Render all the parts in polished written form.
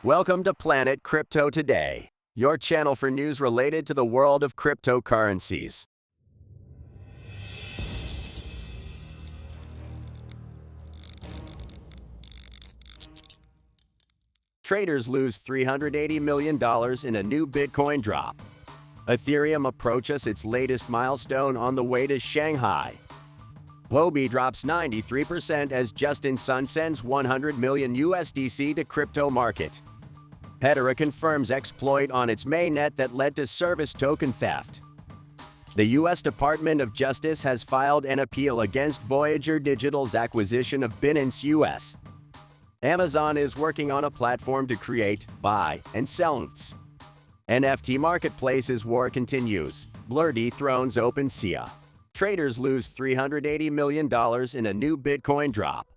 Welcome to Planet Crypto Today, your channel for news related to the world of cryptocurrencies. Traders lose $380 million in a new Bitcoin drop. Ethereum approaches its latest milestone on the way to Shanghai. HUOBI drops 93% as Justin Sun sends 100 million USDC to crypto market. HEDERA confirms exploit on its mainnet that led to service token theft. The U.S. Department of Justice has filed an appeal against Voyager Digital's acquisition of Binance US. Amazon is working on a platform to create, buy, and sell ETHs. NFT marketplaces war continues. Blur DETHRONES OPENSEA. Traders lose $380 million in a new Bitcoin drop.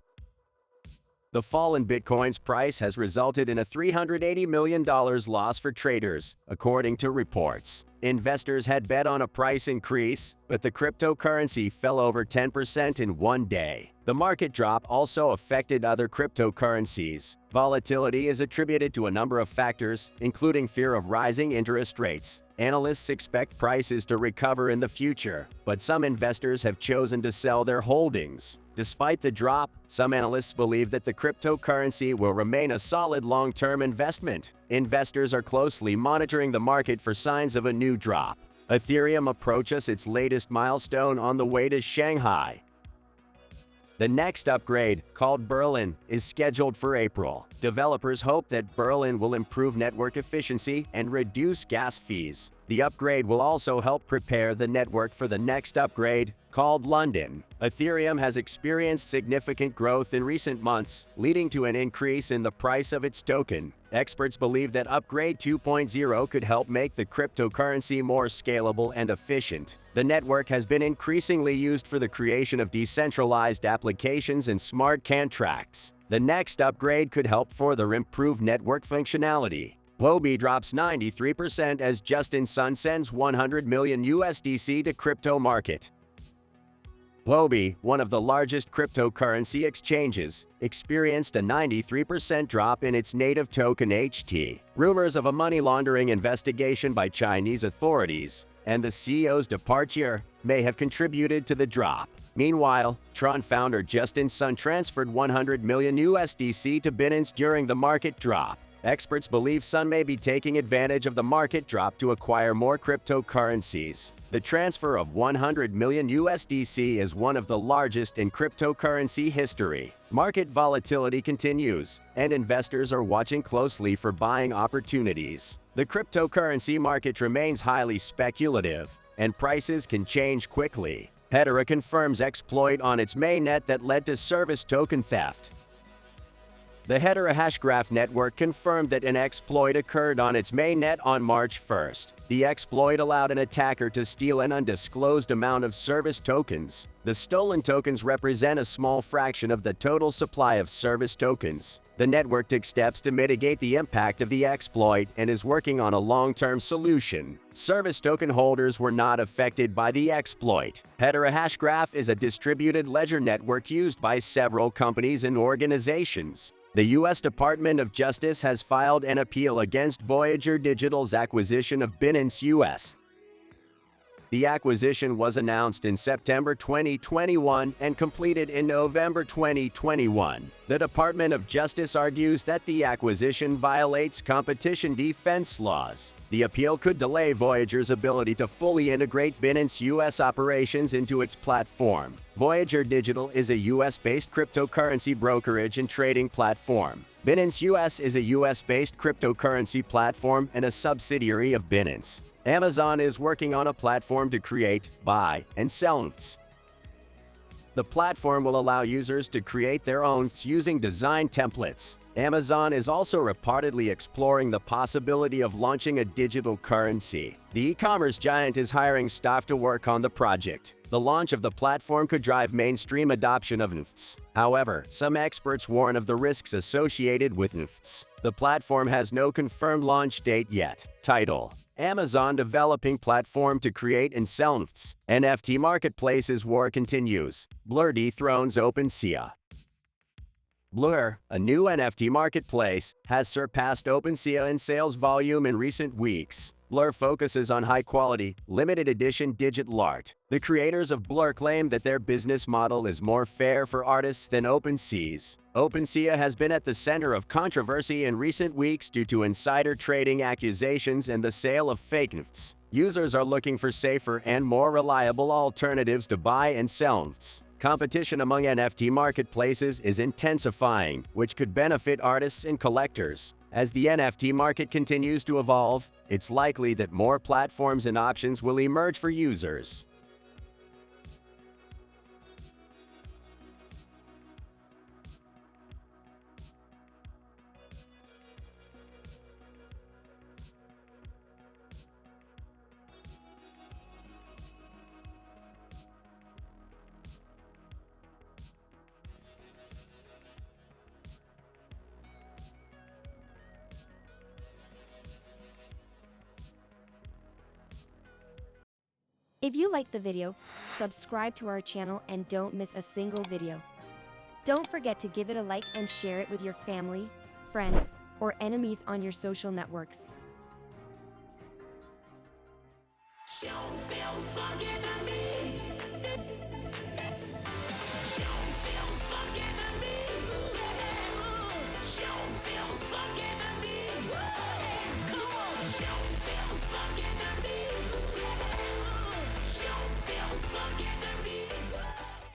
The fall in Bitcoin's price has resulted in a $380 million loss for traders, according to reports. Investors had bet on a price increase, but the cryptocurrency fell over 10% in one day. The market drop also affected other cryptocurrencies. Volatility is attributed to a number of factors, including fear of rising interest rates. Analysts expect prices to recover in the future, but some investors have chosen to sell their holdings. Despite the drop, some analysts believe that the cryptocurrency will remain a solid long-term investment. Investors are closely monitoring the market for signs of a new drop. Ethereum approaches its latest milestone on the way to Shanghai. The next upgrade, called Berlin, is scheduled for April. Developers hope that Berlin will improve network efficiency and reduce gas fees. The upgrade will also help prepare the network for the next upgrade, called London. Ethereum has experienced significant growth in recent months, leading to an increase in the price of its token. Experts believe that Upgrade 2.0 could help make the cryptocurrency more scalable and efficient. The network has been increasingly used for the creation of decentralized applications and smart contracts. The next upgrade could help further improve network functionality. HUOBI drops 93% as Justin Sun sends 100 million USDC to crypto market. HUOBI, one of the largest cryptocurrency exchanges, experienced a 93% drop in its native token HT. Rumors of a money laundering investigation by Chinese authorities and the CEO's departure may have contributed to the drop. Meanwhile, Tron founder Justin Sun transferred 100 million USDC to Binance during the market drop. Experts believe Sun may be taking advantage of the market drop to acquire more cryptocurrencies. The transfer of 100 million USDC is one of the largest in cryptocurrency history. Market volatility continues, and investors are watching closely for buying opportunities. The cryptocurrency market remains highly speculative, and prices can change quickly. HEDERA confirms exploit on its mainnet that led to service token theft. The HEDERA hashgraph network confirmed that an exploit occurred on its mainnet on March 1st. The exploit allowed an attacker to steal an undisclosed amount of service tokens. The stolen tokens represent a small fraction of the total supply of service tokens. The network took steps to mitigate the impact of the exploit and is working on a long-term solution. Service token holders were not affected by the exploit. HEDERA hashgraph is a distributed ledger network used by several companies and organizations. The U.S. Department of Justice has filed an appeal against Voyager Digital's acquisition of Binance US. The acquisition was announced in September 2021 and completed in November 2021. The Department of Justice argues that the acquisition violates competition defense laws. The appeal could delay Voyager's ability to fully integrate Binance US operations into its platform. Voyager Digital is a US-based cryptocurrency brokerage and trading platform. Binance US is a US-based cryptocurrency platform and a subsidiary of Binance. Amazon is working on a platform to create, buy, and sell ETHs. The platform will allow users to create their own ETHs using design templates. Amazon is also reportedly exploring the possibility of launching a digital currency. The e-commerce giant is hiring staff to work on the project. The launch of the platform could drive mainstream adoption of ETHs. However, some experts warn of the risks associated with ETHs. The platform has no confirmed launch date yet. Title: Amazon developing platform to create and sell ETHs. NFT marketplaces war continues. Blur DETHRONES OPENSEA. Blur, a new NFT marketplace, has surpassed OpenSea in sales volume in recent weeks. Blur focuses on high-quality, limited-edition digital art. The creators of Blur claim that their business model is more fair for artists than OpenSea's. OpenSea has been at the center of controversy in recent weeks due to insider trading accusations and the sale of fake NFTs. Users are looking for safer and more reliable alternatives to buy and sell NFTs. Competition among NFT marketplaces is intensifying, which could benefit artists and collectors. As the NFT market continues to evolve, it's likely that more platforms and options will emerge for users. If you liked the video, subscribe to our channel and don't miss a single video. Don't forget to give it a like and share it with your family, friends, or enemies on your social networks. Don't feel fucking at me.